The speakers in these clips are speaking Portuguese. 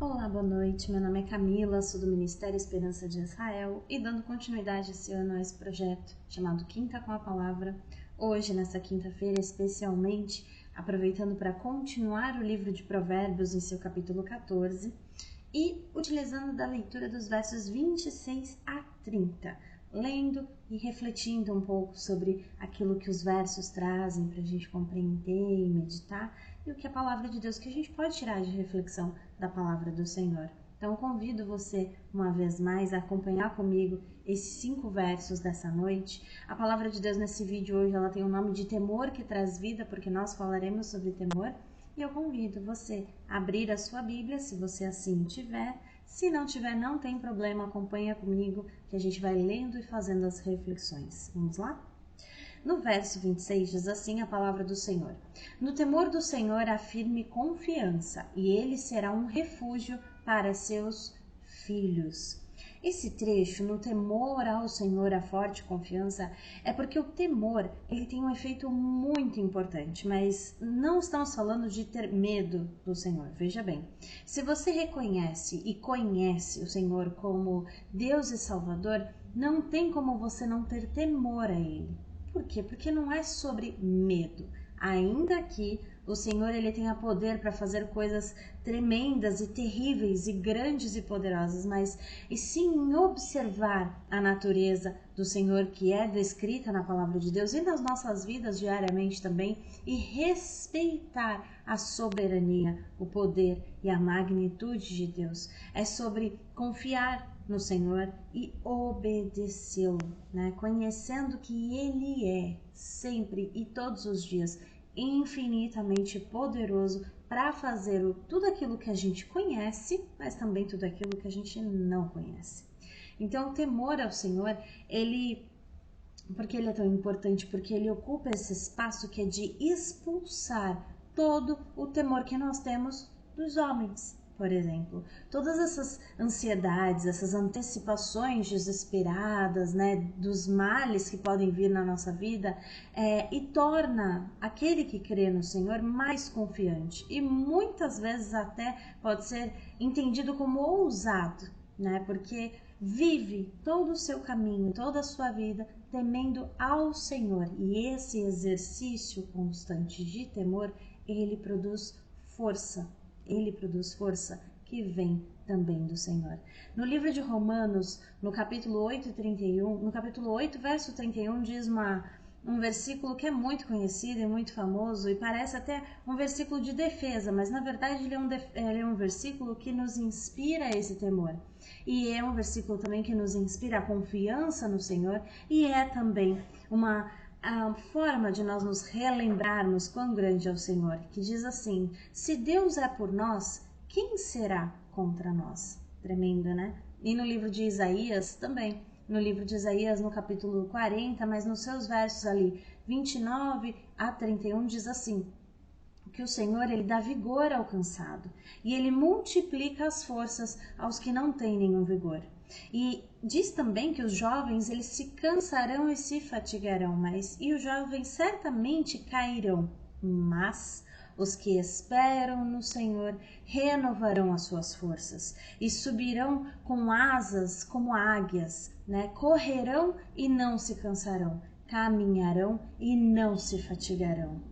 Olá, boa noite. Meu nome é Camila, sou do Ministério Esperança de Israel e dando continuidade esse ano a esse projeto chamado Quinta com a Palavra. Hoje, nessa quinta-feira, especialmente, aproveitando para continuar o livro de Provérbios em seu capítulo 14 e utilizando da leitura dos versos 26 a 30, lendo e refletindo um pouco sobre aquilo que os versos trazem para a gente compreender e meditar e o que a palavra de Deus que a gente pode tirar de reflexão da palavra do Senhor. Então, convido você, uma vez mais, a acompanhar comigo esses 5 versos dessa noite. A palavra de Deus nesse vídeo hoje, ela tem o nome de Temor que traz vida, porque nós falaremos sobre temor. E eu convido você a abrir a sua Bíblia, se você assim tiver. Se não tiver, não tem problema, acompanha comigo, que a gente vai lendo e fazendo as reflexões. Vamos lá? No verso 26 diz assim a palavra do Senhor: No temor do Senhor há firme confiança, e ele será um refúgio para seus filhos. Esse trecho, no temor ao Senhor, a forte confiança, é porque o temor ele tem um efeito muito importante, mas não estamos falando de ter medo do Senhor. Veja bem, se você reconhece e conhece o Senhor como Deus e Salvador, não tem como você não ter temor a Ele. Por quê? Porque não é sobre medo. Ainda que o Senhor ele tenha poder para fazer coisas tremendas e terríveis e grandes e poderosas, mas e sim em observar a natureza do Senhor que é descrita na palavra de Deus e nas nossas vidas diariamente também, e respeitar a soberania, o poder e a magnitude de Deus. É sobre confiar no Senhor e obedecê-lo, né? Conhecendo que Ele é sempre e todos os dias infinitamente poderoso para fazer tudo aquilo que a gente conhece, mas também tudo aquilo que a gente não conhece. Então, o temor ao Senhor, porque ele é tão importante? Porque ele ocupa esse espaço que é de expulsar todo o temor que nós temos dos homens. Por exemplo, todas essas ansiedades, essas antecipações desesperadas, né, dos males que podem vir na nossa vida, e torna aquele que crê no Senhor mais confiante e muitas vezes até pode ser entendido como ousado, né, porque vive todo o seu caminho, toda a sua vida temendo ao Senhor, e esse exercício constante de temor, ele produz força. Ele produz força que vem também do Senhor. No livro de Romanos, no capítulo 8, verso 31, diz um versículo que é muito conhecido e muito famoso e parece até um versículo de defesa, mas na verdade ele é um versículo que nos inspira esse temor. E é um versículo também que nos inspira a confiança no Senhor e é também a forma de nós nos relembrarmos quão grande é o Senhor, que diz assim: se Deus é por nós, quem será contra nós? Tremendo, né? E no livro de Isaías também, no livro de Isaías, no capítulo 40, mas nos seus versos ali, 29 a 31, diz assim: que o Senhor ele dá vigor ao cansado e ele multiplica as forças aos que não têm nenhum vigor. E diz também que os jovens eles se cansarão e se fatigarão, e os jovens certamente cairão, mas os que esperam no Senhor renovarão as suas forças e subirão com asas como águias, né? Correrão e não se cansarão, caminharão e não se fatigarão.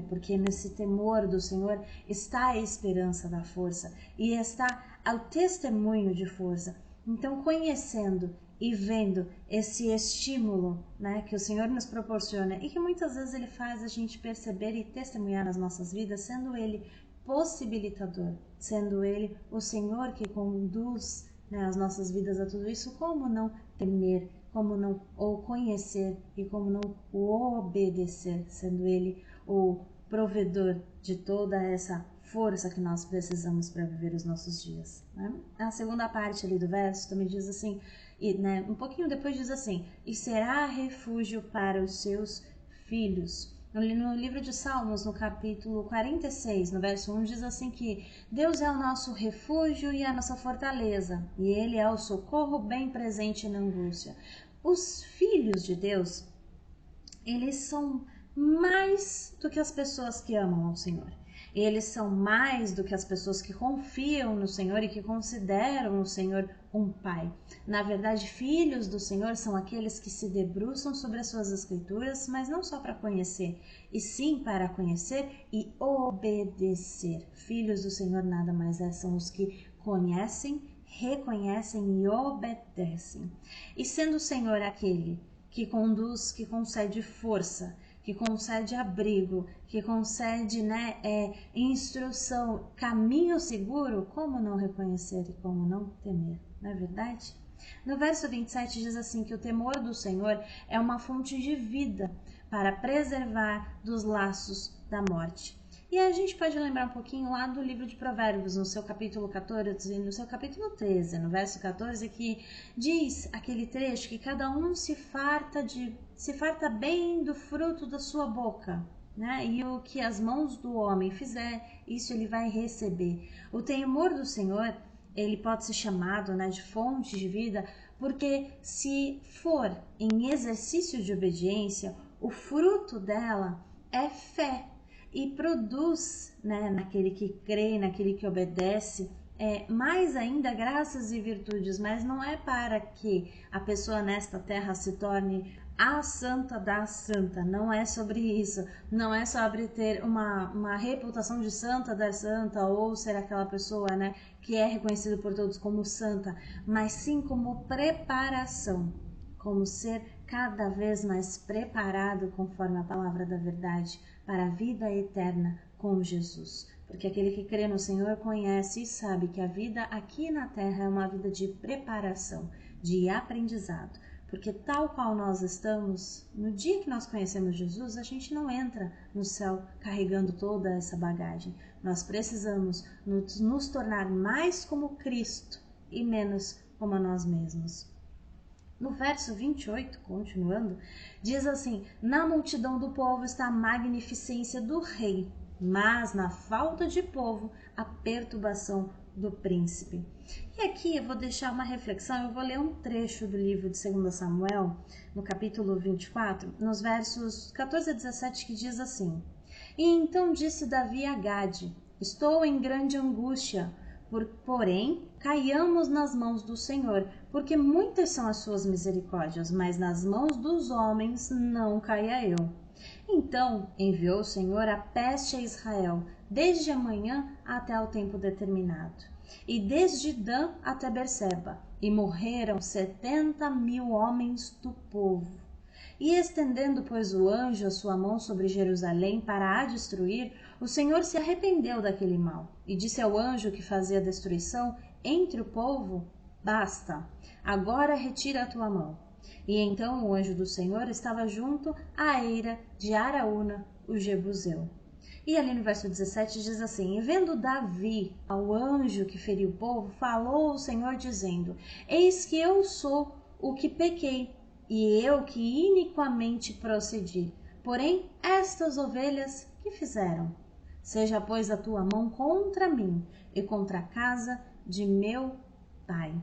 Porque nesse temor do Senhor está a esperança da força e está o testemunho de força. Então, conhecendo e vendo esse estímulo, né, que o Senhor nos proporciona e que muitas vezes Ele faz a gente perceber e testemunhar nas nossas vidas, sendo Ele possibilitador, sendo Ele o Senhor que conduz, né, as nossas vidas a tudo isso, como não temer, como não ou conhecer e como não obedecer, sendo Ele o provedor de toda essa força que nós precisamos para viver os nossos dias, né? A segunda parte ali do verso também diz assim, um pouquinho depois diz assim: e será refúgio para os seus filhos. No livro de Salmos, no capítulo 46, no verso 1, diz assim que Deus é o nosso refúgio e a nossa fortaleza, e Ele é o socorro bem presente na angústia. Os filhos de Deus, eles são mais do que as pessoas que amam ao Senhor. Eles são mais do que as pessoas que confiam no Senhor e que consideram o Senhor um pai. Na verdade, filhos do Senhor são aqueles que se debruçam sobre as suas escrituras, mas não só para conhecer, e sim para conhecer e obedecer. Filhos do Senhor nada mais são os que conhecem, reconhecem e obedecem. E sendo o Senhor aquele que conduz, que concede força, que concede abrigo, que concede instrução, caminho seguro, como não reconhecer e como não temer, não é verdade? No verso 27 diz assim que o temor do Senhor é uma fonte de vida para preservar dos laços da morte. E a gente pode lembrar um pouquinho lá do livro de Provérbios, no seu capítulo 14 e no seu capítulo 13, no verso 14, que diz aquele trecho que cada um se farta bem do fruto da sua boca, né? E o que as mãos do homem fizer, isso ele vai receber. O temor do Senhor, ele pode ser chamado, né, de fonte de vida, porque se for em exercício de obediência, o fruto dela é fé. E produz, né, naquele que crê, naquele que obedece, mais ainda graças e virtudes, mas não é para que a pessoa nesta terra se torne a santa da santa, não é sobre isso, não é sobre ter uma reputação de santa da santa ou ser aquela pessoa, né, que é reconhecida por todos como santa, mas sim como preparação, como ser cada vez mais preparado conforme a palavra da verdade para a vida eterna com Jesus. Porque aquele que crê no Senhor conhece e sabe que a vida aqui na terra é uma vida de preparação, de aprendizado. Porque tal qual nós estamos, no dia que nós conhecemos Jesus, a gente não entra no céu carregando toda essa bagagem. Nós precisamos nos tornar mais como Cristo e menos como a nós mesmos. No verso 28, continuando, diz assim: na multidão do povo está a magnificência do rei, mas na falta de povo, a perturbação do príncipe. E aqui eu vou deixar uma reflexão, eu vou ler um trecho do livro de 2 Samuel, no capítulo 24, nos versos 14 a 17, que diz assim: e então disse Davi a Gade: estou em grande angústia, porém caiamos nas mãos do Senhor, porque muitas são as suas misericórdias, mas nas mãos dos homens não caia eu. Então enviou o Senhor a peste a Israel, desde a manhã até o tempo determinado, e desde Dan até Berseba, e morreram 70.000 homens do povo. E estendendo, pois, o anjo a sua mão sobre Jerusalém para a destruir, o Senhor se arrependeu daquele mal, e disse ao anjo que fazia a destruição entre o povo: basta, agora retira a tua mão. E então o anjo do Senhor estava junto à eira de Araúna, o Jebuseu. E ali no verso 17 diz assim: e vendo Davi ao anjo que feriu o povo, falou o Senhor dizendo: eis que eu sou o que pequei, e eu que iniquamente procedi. Porém, estas ovelhas que fizeram? Seja, pois, a tua mão contra mim e contra a casa de meu pai.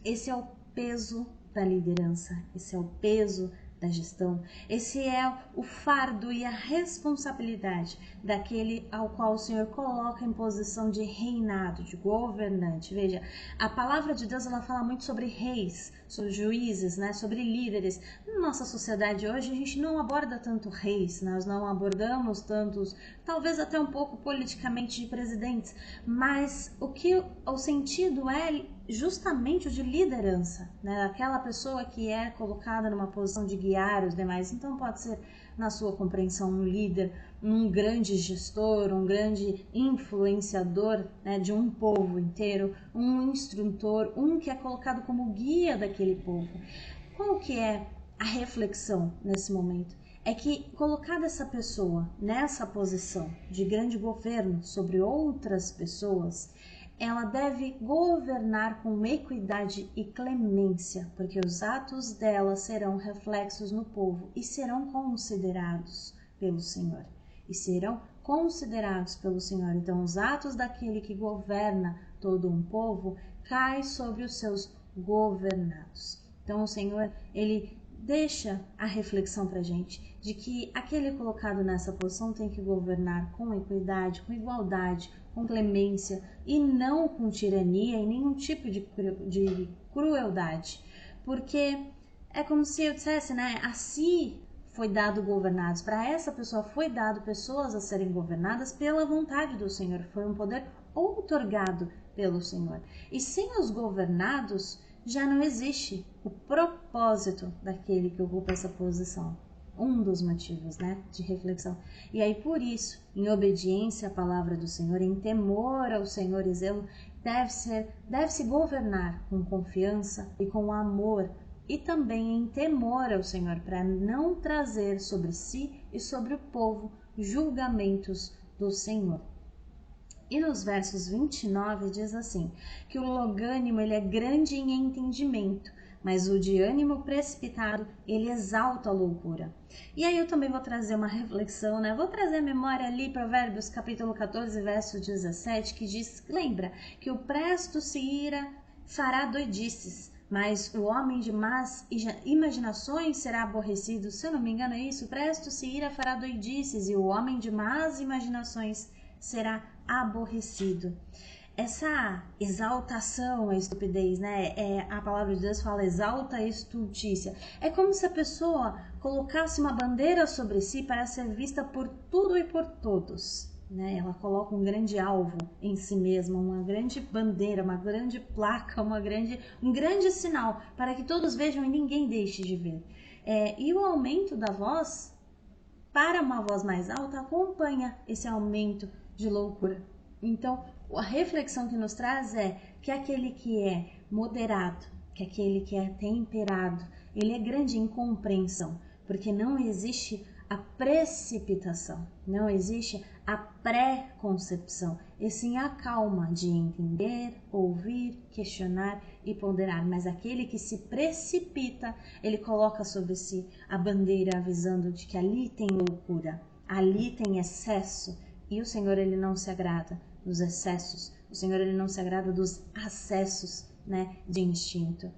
Esse é o peso da liderança, esse é o peso da gestão, esse é o fardo e a responsabilidade daquele ao qual o Senhor coloca em posição de reinado, de governante. Veja, a palavra de Deus, ela fala muito sobre reis, sobre juízes, né, sobre líderes. Na nossa sociedade hoje a gente não aborda tanto reis, nós não abordamos tantos, talvez até um pouco politicamente, de presidentes, mas o sentido é justamente o de liderança, né? Aquela pessoa que é colocada numa posição de guiar os demais. Então pode ser, na sua compreensão, um líder, um grande gestor, um grande influenciador, né, de um povo inteiro, um instrutor, um que é colocado como guia daquele povo. Qual que é a reflexão nesse momento? É que, colocada essa pessoa nessa posição de grande governo sobre outras pessoas, ela deve governar com equidade e clemência, porque os atos dela serão reflexos no povo e serão considerados pelo Senhor. Então, os atos daquele que governa todo um povo caem sobre os seus governados. Então, o Senhor, ele deixa a reflexão pra gente de que aquele colocado nessa posição tem que governar com equidade, com igualdade, com clemência e não com tirania e nenhum tipo de crueldade. Porque é como se eu dissesse, né? Assim foi dado governados. Para essa pessoa foi dado pessoas a serem governadas pela vontade do Senhor. Foi um poder outorgado pelo Senhor. E sem os governados, já não existe o propósito daquele que ocupa essa posição. Um dos motivos, né, de reflexão. E aí, por isso, em obediência à palavra do Senhor, em temor ao Senhor e zelo, deve-se governar com confiança e com amor, e também em temor ao Senhor, para não trazer sobre si e sobre o povo julgamentos do Senhor. E nos versos 29 diz assim, que o longânimo ele é grande em entendimento, mas o de ânimo precipitado, ele exalta a loucura. E aí eu também vou trazer uma reflexão, né? Vou trazer a memória ali, Provérbios capítulo 14, verso 17, que diz, lembra, que o presto se ira fará doidices, mas o homem de más imaginações será aborrecido. Se eu não me engano é isso, o presto se ira fará doidices, e o homem de más imaginações será aborrecido. Essa exaltação à estupidez, né? A palavra de Deus fala exalta a estultícia. É como se a pessoa colocasse uma bandeira sobre si para ser vista por tudo e por todos, né? Ela coloca um grande alvo em si mesma, uma grande bandeira, uma grande placa, um grande sinal para que todos vejam e ninguém deixe de ver. E o aumento da voz para uma voz mais alta acompanha esse aumento de loucura. Então, a reflexão que nos traz é que aquele que é moderado, que aquele que é temperado, ele é grande em compreensão, porque não existe a precipitação, não existe a pré-concepção, e sim a calma de entender, ouvir, questionar e ponderar. Mas aquele que se precipita, ele coloca sobre si a bandeira avisando de que ali tem loucura, ali tem excesso, e o Senhor ele não se agrada dos excessos, o Senhor ele não se agrada dos acessos, né, de instinto.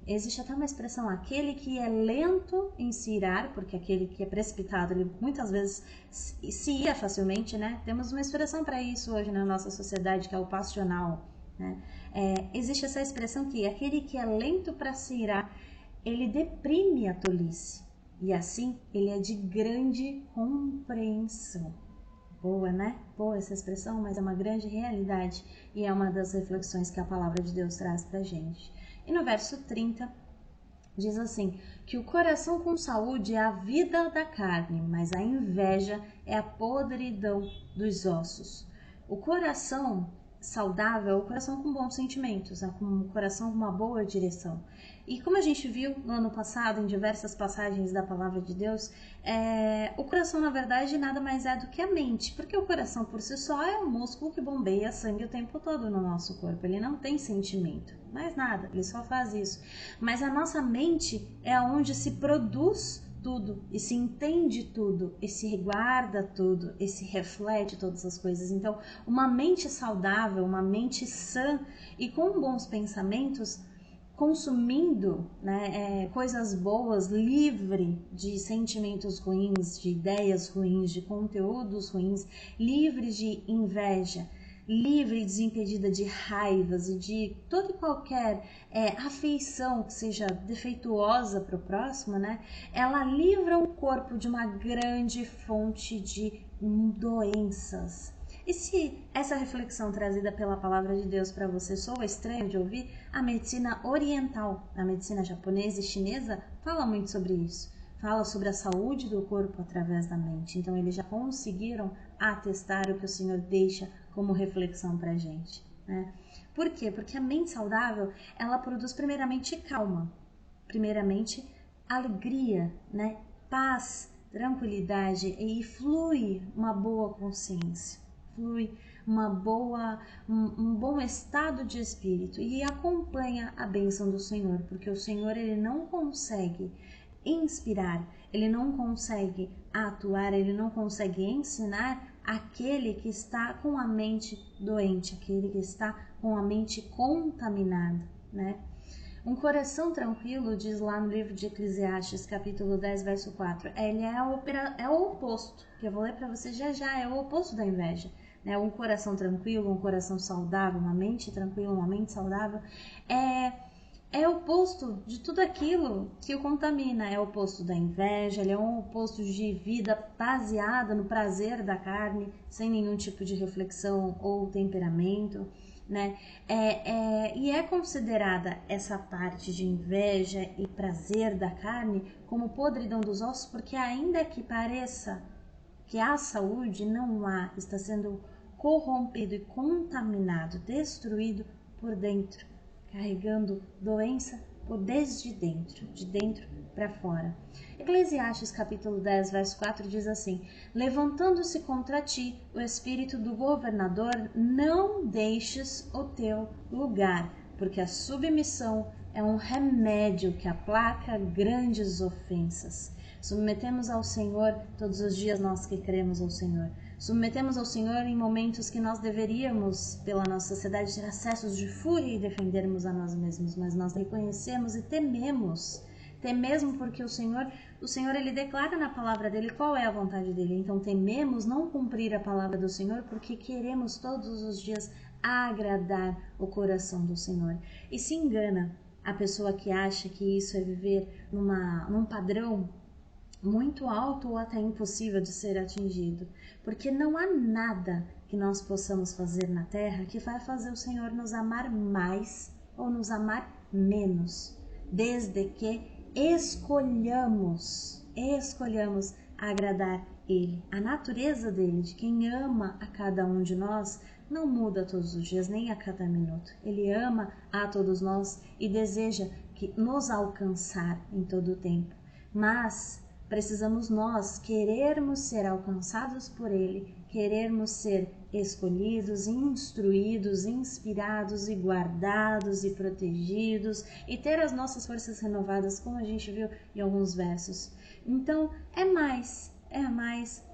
Existe até uma expressão, aquele que é lento em se irar, porque aquele que é precipitado, ele muitas vezes se ira facilmente, né? Temos uma expressão para isso hoje na nossa sociedade, que é o passional, né? Existe essa expressão que aquele que é lento para se irar, ele deprime a tolice, e assim ele é de grande compreensão. Boa, né? Boa essa expressão, mas é uma grande realidade e é uma das reflexões que a palavra de Deus traz pra gente. E no verso 30 diz assim, que o coração com saúde é a vida da carne, mas a inveja é a podridão dos ossos. O coração saudável é o coração com bons sentimentos, é um coração com uma boa direção. E como a gente viu no ano passado, em diversas passagens da palavra de Deus, o coração, na verdade, nada mais é do que a mente, porque o coração por si só é um músculo que bombeia sangue o tempo todo no nosso corpo, ele não tem sentimento, mais nada, ele só faz isso. Mas a nossa mente é onde se produz tudo, e se entende tudo, e se guarda tudo, e se reflete todas as coisas. Então, uma mente saudável, uma mente sã e com bons pensamentos, consumindo, né, coisas boas, livre de sentimentos ruins, de ideias ruins, de conteúdos ruins, livre de inveja, livre e desimpedida de raivas e de toda e qualquer afeição que seja defeituosa para o próximo, né? Ela livra o corpo de uma grande fonte de doenças. E se essa reflexão trazida pela palavra de Deus para você soa estranho de ouvir, a medicina oriental, a medicina japonesa e chinesa fala muito sobre isso. Fala sobre a saúde do corpo através da mente. Então eles já conseguiram atestar o que o Senhor deixa como reflexão para a gente, né? Por quê? Porque a mente saudável, ela produz primeiramente calma, primeiramente alegria, né? Paz, tranquilidade, e flui uma boa consciência, flui um bom estado de espírito e acompanha a bênção do Senhor, porque o Senhor ele não consegue inspirar, ele não consegue atuar, ele não consegue ensinar aquele que está com a mente doente, aquele que está com a mente contaminada, né? Um coração tranquilo, diz lá no livro de Eclesiastes, capítulo 10, verso 4, ele é o oposto, que eu vou ler para você já, é o oposto da inveja. Né? Um coração tranquilo, um coração saudável, uma mente tranquila, uma mente saudável, é o oposto de tudo aquilo que o contamina, é o oposto da inveja, ele é um oposto de vida baseada no prazer da carne, sem nenhum tipo de reflexão ou temperamento, né? E é considerada essa parte de inveja e prazer da carne como podridão dos ossos, porque ainda que pareça que há saúde, não há, está sendo corrompido e contaminado, destruído por dentro, carregando doença por desde dentro, de dentro para fora. Eclesiastes capítulo 10, verso 4 diz assim: levantando-se contra ti o espírito do governador, não deixes o teu lugar, porque a submissão é um remédio que aplaca grandes ofensas. Submetemos ao Senhor todos os dias, nós que cremos ao Senhor. Submetemos ao Senhor em momentos que nós deveríamos, pela nossa sociedade, ter acessos de fúria e defendermos a nós mesmos, mas nós reconhecemos e tememos porque o Senhor ele declara na palavra dele qual é a vontade dele. Então tememos não cumprir a palavra do Senhor porque queremos todos os dias agradar o coração do Senhor. E se engana a pessoa que acha que isso é viver num padrão muito alto ou até impossível de ser atingido, porque não há nada que nós possamos fazer na terra que vai fazer o Senhor nos amar mais ou nos amar menos, desde que escolhamos agradar Ele. A natureza dele, de quem ama a cada um de nós, não muda todos os dias, nem a cada minuto. Ele ama a todos nós e deseja nos alcançar em todo o tempo. Mas precisamos nós querermos ser alcançados por Ele, querermos ser escolhidos, instruídos, inspirados e guardados e protegidos e ter as nossas forças renovadas, como a gente viu em alguns versos. Então, é mais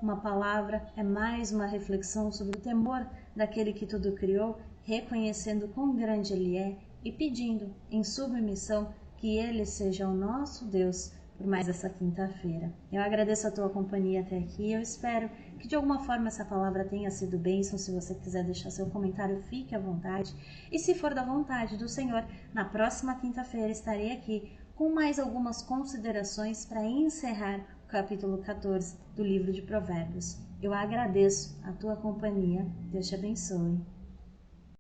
uma palavra, é mais uma reflexão sobre o temor daquele que tudo criou, reconhecendo quão grande Ele é e pedindo em submissão que Ele seja o nosso Deus por mais essa quinta-feira. Eu agradeço a tua companhia até aqui. Eu espero que de alguma forma essa palavra tenha sido bênção. Se você quiser deixar seu comentário, fique à vontade. E se for da vontade do Senhor, na próxima quinta-feira estarei aqui com mais algumas considerações para encerrar o capítulo 14 do livro de Provérbios. Eu agradeço a tua companhia. Deus te abençoe.